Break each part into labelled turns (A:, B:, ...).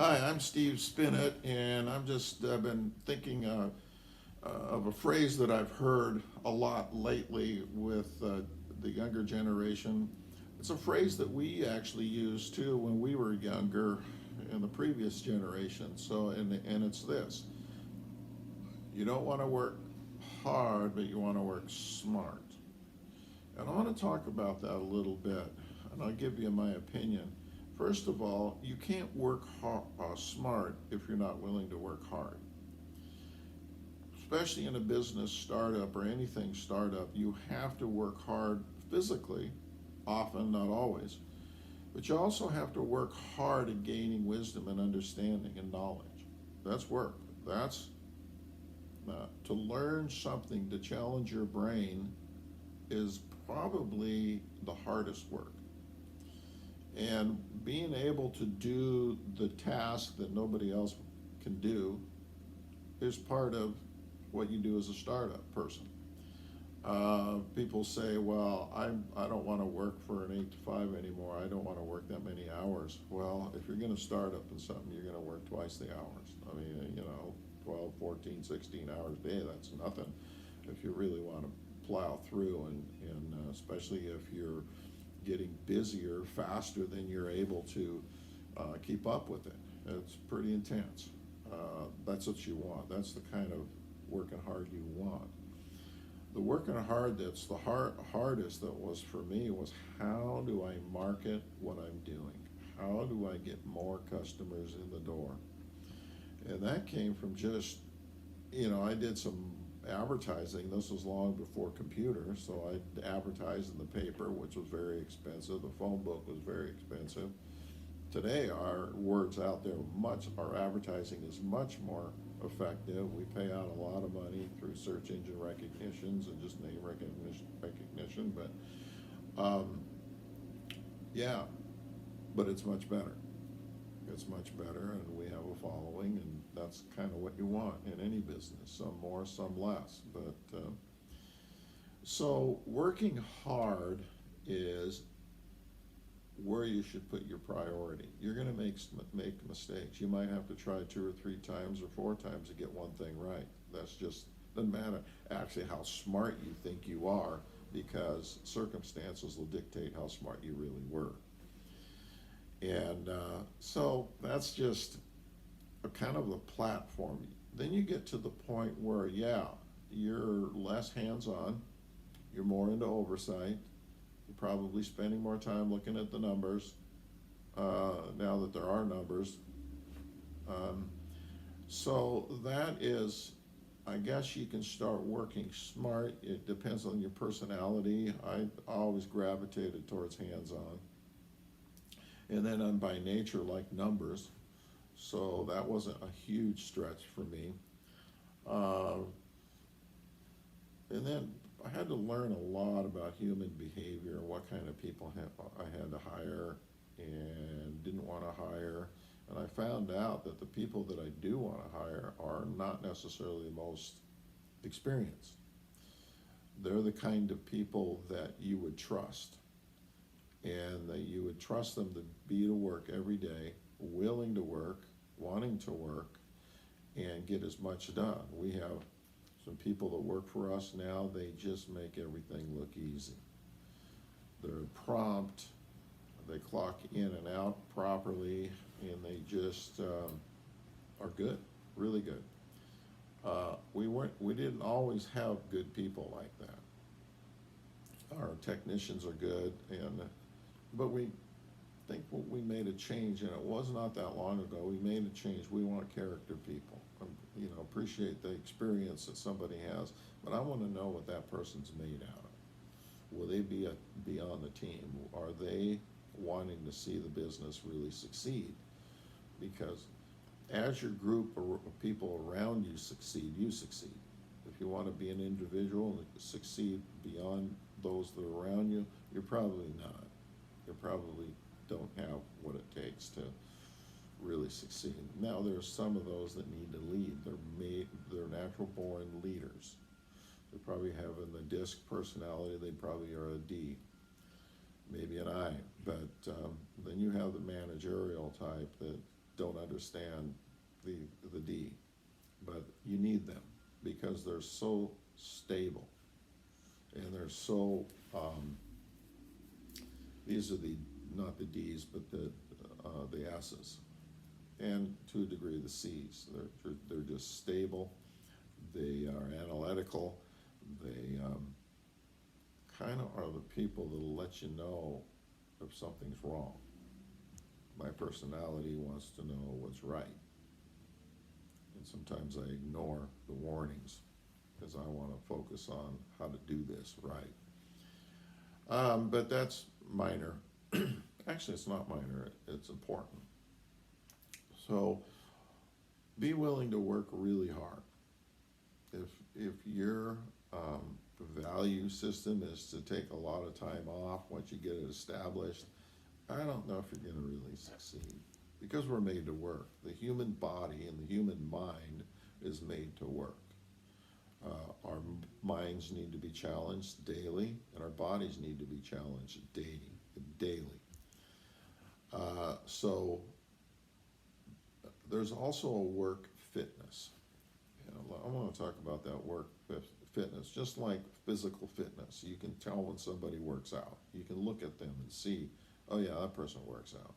A: Hi, I'm Steve Spinett, and I've been thinking of a phrase that I've heard a lot lately with the younger generation. It's a phrase that we actually used too when we were younger in the previous generation. And it's this: you don't want to work hard, but you want to work smart. And I want to talk about that a little bit, and I'll give you my opinion. First of all, you can't work smart if you're not willing to work hard. Especially in a business startup or anything startup, you have to work hard physically, often, not always, but you also have to work hard at gaining wisdom and understanding and knowledge. That's work. That's To learn something to challenge your brain is probably the hardest work. And being able to do the task that nobody else can do is part of what you do as a startup person. People say, well, I don't want to work for an 8 to 5 anymore. I don't want to work that many hours. Well, if you're going to start up in something, you're going to work twice the hours. I mean, 12, 14, 16 hours a day, that's nothing if you really want to plow through, and especially if you're getting busier faster than you're able to keep up with it. It's pretty intense. That's what you want. That's the kind of working hard you want. The working hard that's the hardest that was for me was, how do I market what I'm doing? How do I get more customers in the door? And that came from just, I did some advertising. This was long before computers, so I advertised in the paper, which was very expensive. The phone book was very expensive. Today, our words out there our advertising is much more effective. We pay out a lot of money through search engine recognitions and just name recognition. But yeah, but it's much better. It's much better, and we have a following, and that's kind of what you want in any business. Some more, some less. So working hard is where you should put your priority. You're going to make mistakes. You might have to try 2 or 3 times or 4 times to get one thing right. That's just doesn't matter actually how smart you think you are, because circumstances will dictate how smart you really were. And so that's just a kind of the platform. Then you get to the point where, yeah, you're less hands-on, you're more into oversight, you're probably spending more time looking at the numbers, now that there are numbers. Um, so that is, I guess you can start working smart. It depends on your personality. I always gravitated towards hands-on. And then I'm by nature like numbers, so that wasn't a huge stretch for me. Uh, and then I had to learn a lot about human behavior and what kind of people I had to hire and didn't want to hire. And I found out that the people that I do want to hire are not necessarily the most experienced. They're the kind of people that you would trust, and that you would trust them to be to work every day, willing to work, wanting to work, and get as much done. We have some people that work for us now, they just make everything look easy. They're prompt, they clock in and out properly, and they just are good, really good. We didn't always have good people like that. Our technicians are good, but we think we made a change, and it was not that long ago. We made a change. We want character people. Appreciate the experience that somebody has, but I want to know what that person's made out of. Will they be on the team? Are they wanting to see the business really succeed? Because as your group of people around you succeed, you succeed. If you want to be an individual and succeed beyond those that are around you, you're probably not. You probably don't have what it takes to really succeed. Now, there's some of those that need to lead. They're natural born leaders. They probably have in the DISC personality, they probably are a D, maybe an I. But then you have the managerial type that don't understand the D, but you need them because they're so stable and they're so. These are the not the D's, but the S's, and to a degree the C's. They're just stable. They are analytical. They kind of are the people that'll let you know if something's wrong. My personality wants to know what's right, and sometimes I ignore the warnings because I want to focus on how to do this right. But that's minor. Actually, it's not minor, it's important. So be willing to work really hard. If your value system is to take a lot of time off once you get it established, I don't know if you're going to really succeed because we're made to work. The human body and the human mind is made to work. Our minds need to be challenged daily, and our bodies need to be challenged daily. So there's also a work fitness. I want to talk about that work fitness, just like physical fitness. You can tell when somebody works out. You can look at them and see, oh yeah, that person works out.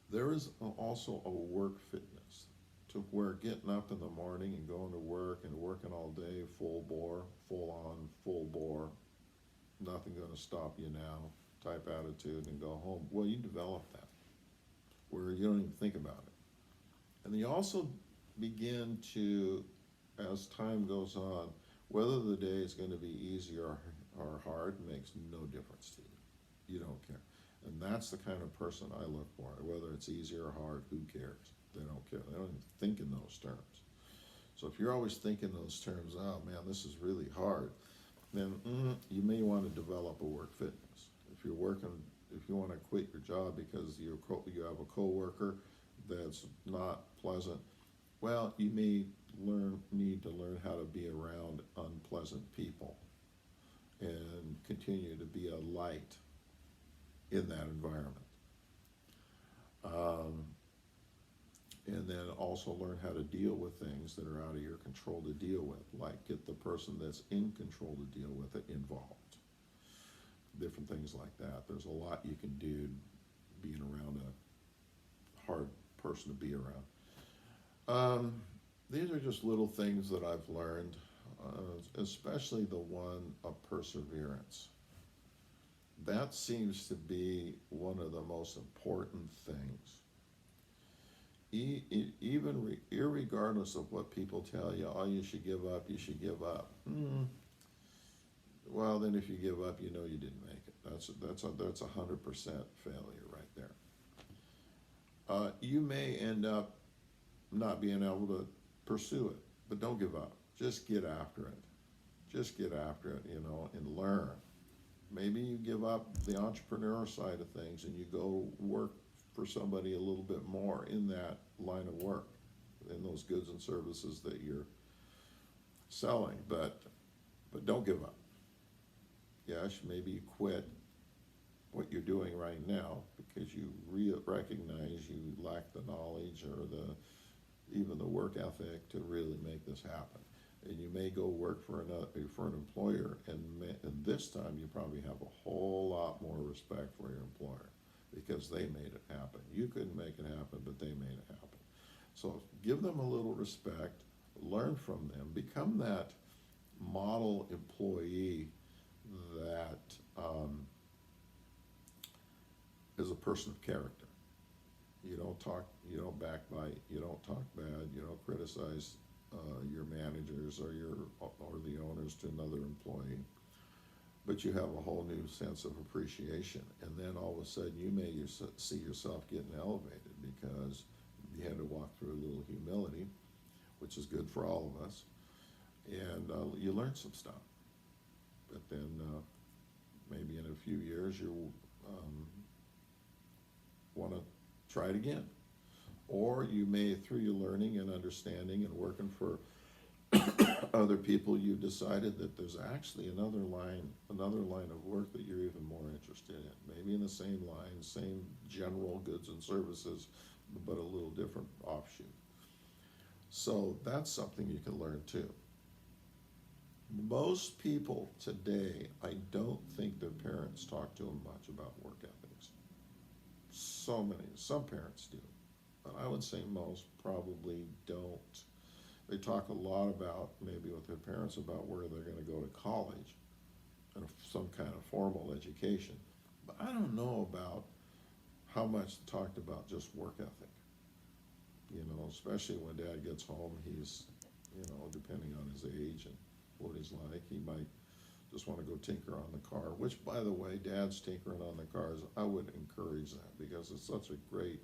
A: There is also a work fitness to where getting up in the morning and going to work and working all day, full bore, full on, full bore, nothing going to stop you now type attitude and go home. Well, you develop that where you don't even think about it. And you also begin to, as time goes on, whether the day is going to be easy or hard makes no difference to you. You don't care. And that's the kind of person I look for. Whether it's easy or hard, who cares? They don't care. They don't even think in those terms. So if you're always thinking those terms, oh man, this is really hard, then you may want to develop a work fitness. If you want to quit your job because you have a coworker that's not pleasant, well, you may need to learn how to be around unpleasant people and continue to be a light in that environment. And then also learn how to deal with things that are out of your control to deal with, like get the person that's in control to deal with it involved. Different things like that. There's a lot you can do being around a hard person to be around. These are just little things that I've learned, especially the one of perseverance. That seems to be one of the most important things. Even irregardless of what people tell you, oh, you should give up, you should give up. Well, then if you give up, you know you didn't make it. That's 100% failure right there. You may end up not being able to pursue it, but don't give up. Just get after it. Just get after it, and learn. Maybe you give up the entrepreneur side of things and you go work for somebody a little bit more in that line of work, in those goods and services that you're selling, but don't give up. Yes, maybe you quit what you're doing right now because you recognize you lack the knowledge or even the work ethic to really make this happen. And you may go work for an employer, and this time you probably have a whole lot more respect for your employer because they made it happen. You couldn't make it happen, but they made it happen. So give them a little respect, learn from them, become that model employee that is a person of character. You don't backbite, you don't talk bad, you don't criticize your managers or the owners to another employee, but you have a whole new sense of appreciation, and then all of a sudden you may see yourself getting elevated because you had to walk through a little humility, which is good for all of us, and you learn some stuff. But then maybe in a few years you want to try it again. Or you may, through your learning and understanding and working for other people, you decided that there's actually another line of work that you're even more interested in. Maybe in the same line, same general goods and services, but a little different offshoot. So that's something you can learn too. Most people today, I don't think their parents talk to them much about work ethics. Some parents do, but I would say most probably don't. They talk a lot about, maybe with their parents, about where they're going to go to college and some kind of formal education. But I don't know about how much talked about just work ethic. Especially when dad gets home, he's, depending on his age and what he's like, he might just want to go tinker on the car, which, by the way, dads tinkering on the cars, I would encourage that because it's such a great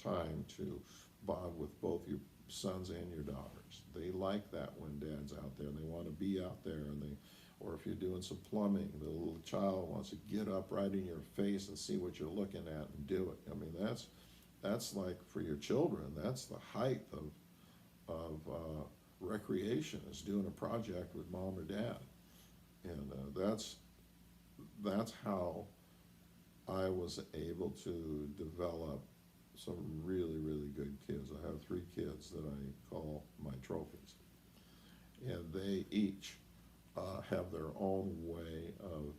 A: time to bond with both your sons and your daughters. They like that when dad's out there and they want to be out there, or if you're doing some plumbing, the little child wants to get up right in your face and see what you're looking at and do it. I mean, that's like, for your children, that's the height of recreation, is doing a project with mom or dad. And that's how I was able to develop some really, really good kids. I have 3 kids that I call my trophies. And they each have their own way of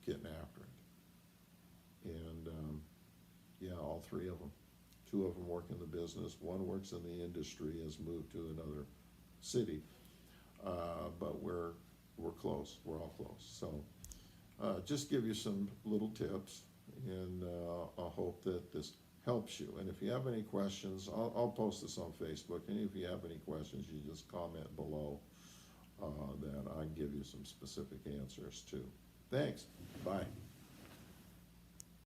A: getting after it. And yeah, all 3 of them. 2 of them work in the business. 1 works in the industry, has moved to another city. But we're close. We're all close. So just give you some little tips, and I hope that this helps you. And if you have any questions, I'll post this on Facebook. And if you have any questions, you just comment below that I can give you some specific answers too. Thanks. Bye.